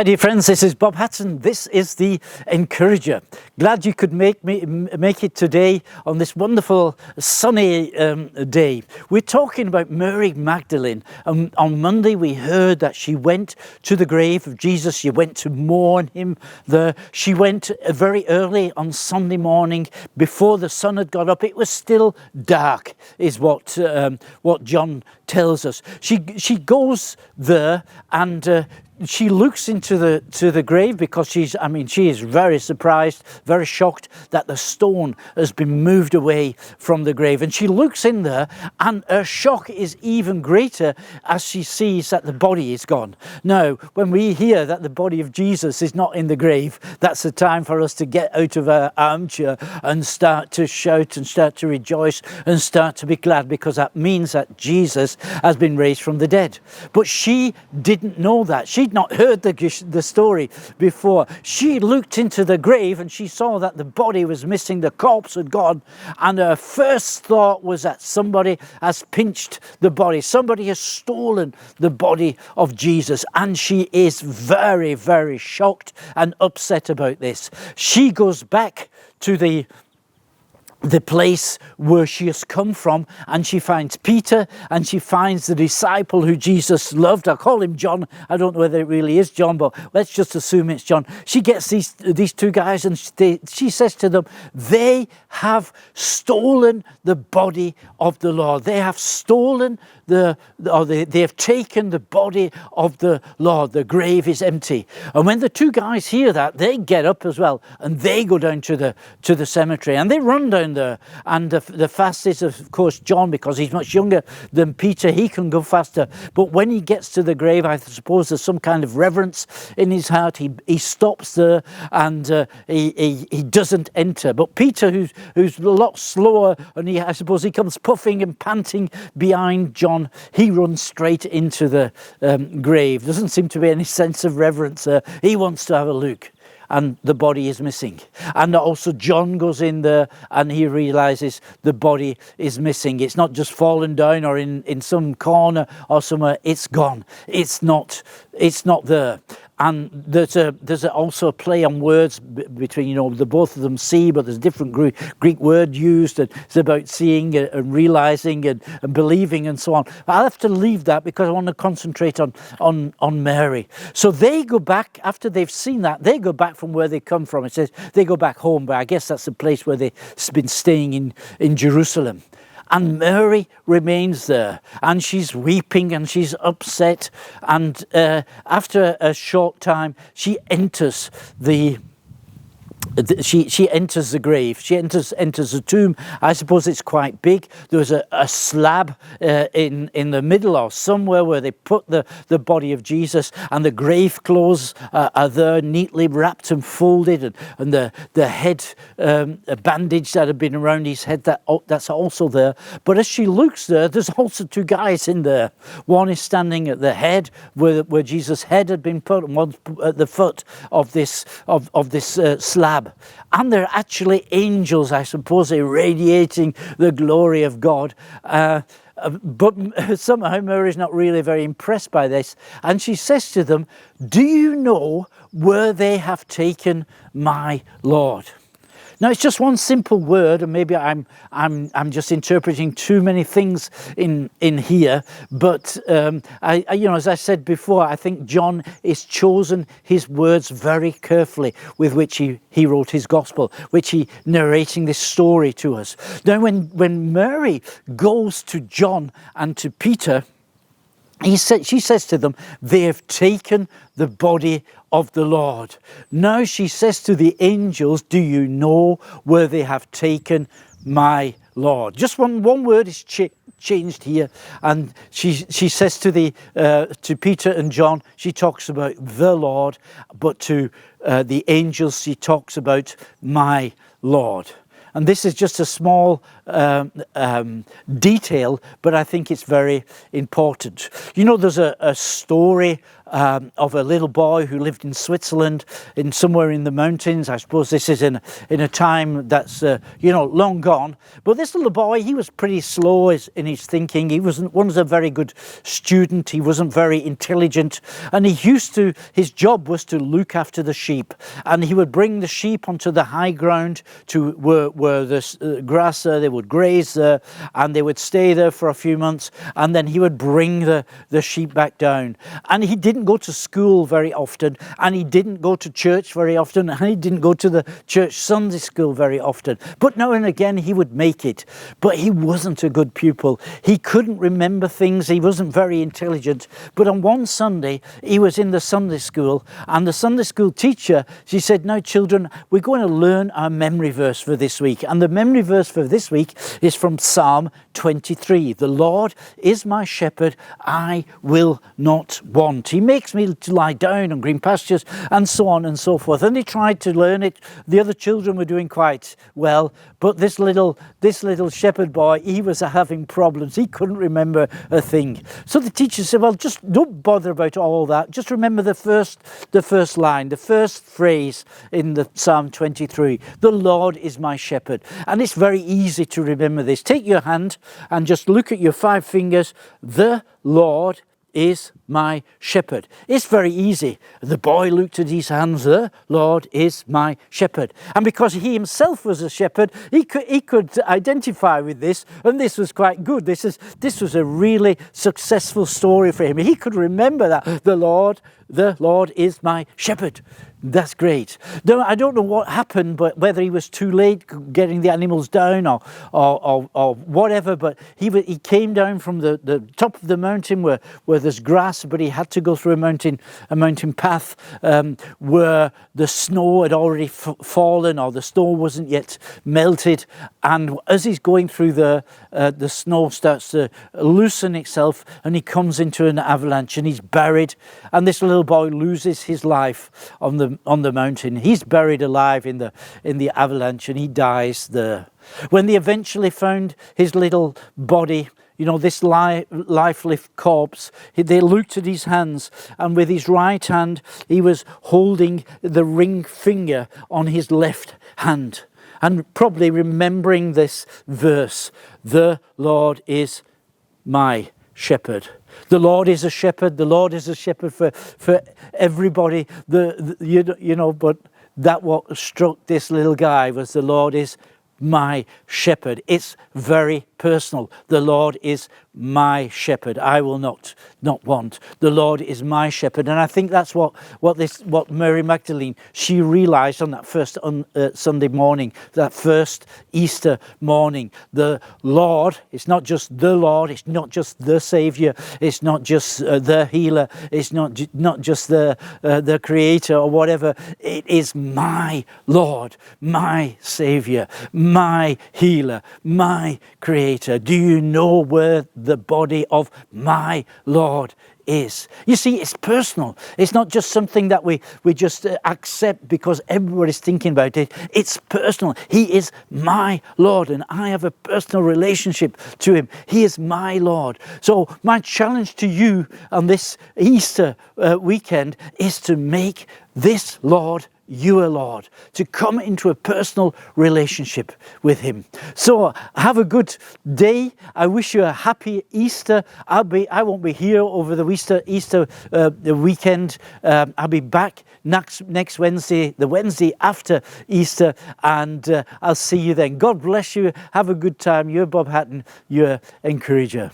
Hi dear friends, this is Bob Hatton. This is the Encourager. Glad you could make it today on this wonderful sunny day. We're talking about Mary Magdalene. On Monday we heard that she went to the grave of Jesus. She went to mourn him there. She went very early on Sunday morning before the sun had got up. It was still dark, is what John tells us. She goes there and she looks into the grave because she is very surprised, very shocked that the stone has been moved away from the grave. And she looks in there, and her shock is even greater as she sees that the body is gone. Now, when we hear that the body of Jesus is not in the grave, that's the time for us to get out of our armchair and start to shout and start to rejoice and start to be glad, because that means that Jesus has been raised from the dead. But she didn't know that. She'd not heard the story before. She looked into the grave and she saw that the body was missing, the corpse had gone, and her first thought was that somebody has pinched the body, somebody has stolen the body of Jesus, and she is very, very shocked and upset about this. She goes back to the place where she has come from, and she finds Peter, and she finds the disciple who Jesus loved. I call him John. I don't know whether it really is John, but let's just assume it's John. She gets these two guys, and she says to them, they have stolen the body of the Lord. They have stolen they have taken the body of the Lord. The grave is empty. And when the two guys hear that, they get up as well, and they go down to the cemetery, and they run down there. And the fastest, of course, John, because he's much younger than Peter. He can go faster. But when he gets to the grave, I suppose there's some kind of reverence in his heart. He stops there, and he doesn't enter. But Peter, who's a lot slower, and I suppose he comes puffing and panting behind John, he runs straight into the grave. Doesn't seem to be any sense of reverence there. He wants to have a look, and the body is missing. And also John goes in there and he realizes the body is missing. It's not just fallen down or in some corner or somewhere. It's gone. It's not there. And there's also a play on words between, the both of them see, but there's a different Greek word used. And it's about seeing and realizing and believing and so on. But I'll have to leave that because I want to concentrate on Mary. So they go back, after they've seen that, they go back from where they come from. It says they go back home, but I guess that's the place where they've been staying in Jerusalem. And Mary remains there, and she's weeping and she's upset. And after a short time, she enters she enters the grave. She enters the tomb. I suppose it's quite big. There's a slab in the middle or somewhere where they put the body of Jesus, and the grave clothes are there neatly wrapped and folded, and the head bandage that had been around his head, that's also there. But as she looks there's also two guys in there. One is standing at the head where Jesus' head had been put, and one's at the foot of this slab. And they're actually angels, I suppose, irradiating the glory of God. But somehow Mary's not really very impressed by this. And she says to them, do you know where they have taken my Lord? Now, it's just one simple word, and maybe I'm just interpreting too many things in here. But as I said before, I think John has chosen his words very carefully with which he wrote his gospel, which he narrating this story to us. Now, when Mary goes to John and to Peter, she says to them, they have taken the body of the Lord. Now she says to the angels, do you know where they have taken my Lord? Just one word is changed here, and she says to Peter and John, she talks about the Lord, but to the angels she talks about my Lord. And this is just a small detail, but I think it's very important. There's a story of a little boy who lived in Switzerland, in somewhere in the mountains. I suppose this is in a time that's long gone. But this little boy, he was pretty slow in his thinking. He wasn't a very good student. He wasn't very intelligent, and his job was to look after the sheep, and he would bring the sheep onto the high ground to where there's grass there. They would graze there, and they would stay there for a few months, and then he would bring the sheep back down. And he didn't go to school very often, and he didn't go to church very often, and he didn't go to the church Sunday school very often. But now and again he would make it. But he wasn't a good pupil. He couldn't remember things. He wasn't very intelligent. But on one Sunday, he was in the Sunday school, and the Sunday school teacher, she said, "Now children, we're going to learn our memory verse for this week." And the memory verse for this week is from Psalm 23. "The Lord is my shepherd, I will not want. He makes me to lie down on green pastures," and so on and so forth. And he tried to learn it. The other children were doing quite well, but this little shepherd boy, he was having problems. He couldn't remember a thing. So the teacher said, "Well, just don't bother about all that. Just remember the first line, the first phrase in the Psalm 23. The Lord is my shepherd." And it's very easy to remember this. Take your hand and just look at your 5 fingers. The Lord is my shepherd. It's very easy. The boy looked at his hands. The Lord is my shepherd. And because he himself was a shepherd, he could identify with this, and this was quite good. This was a really successful story for him. He could remember that. The Lord is my shepherd. That's great. Now, I don't know what happened, but whether he was too late getting the animals down or whatever, but he came down from the top of the mountain where there's grass, but he had to go through a mountain path where the snow had already fallen, or the snow wasn't yet melted. And as he's going through the snow starts to loosen itself, and he comes into an avalanche, and he's buried. And this little boy loses his life on the mountain. He's buried alive in the avalanche, and he dies there. When they eventually found his little body, this lifeless corpse, they looked at his hands, and with his right hand he was holding the ring finger on his left hand, and probably remembering this verse, "The Lord is my shepherd." The Lord is a shepherd. The Lord is a shepherd for everybody. But that what struck this little guy was, the Lord is my shepherd. It's very personal. The Lord is my shepherd. I will not want. The Lord is my shepherd. And I think that's what Mary Magdalene, she realized on that first Sunday morning, that first Easter morning. The Lord, it's not just the Lord, it's not just the Savior, it's not just the healer, it's not just the creator or whatever. It is my Lord, my Savior, my healer, my creator. Do you know where the body of my Lord is? You see, it's personal. It's not just something that we just accept because everybody's thinking about it. It's personal. He is my Lord, and I have a personal relationship to him. He is my Lord. So my challenge to you on this Easter weekend is to make this Lord your Lord, to come into a personal relationship with him. So have a good day. I wish you a happy Easter. I won't be here over the Easter weekend. I'll be back next Wednesday, the Wednesday after Easter, and I'll see you then. God bless you. Have a good time. You're Bob Hatton, your encourager.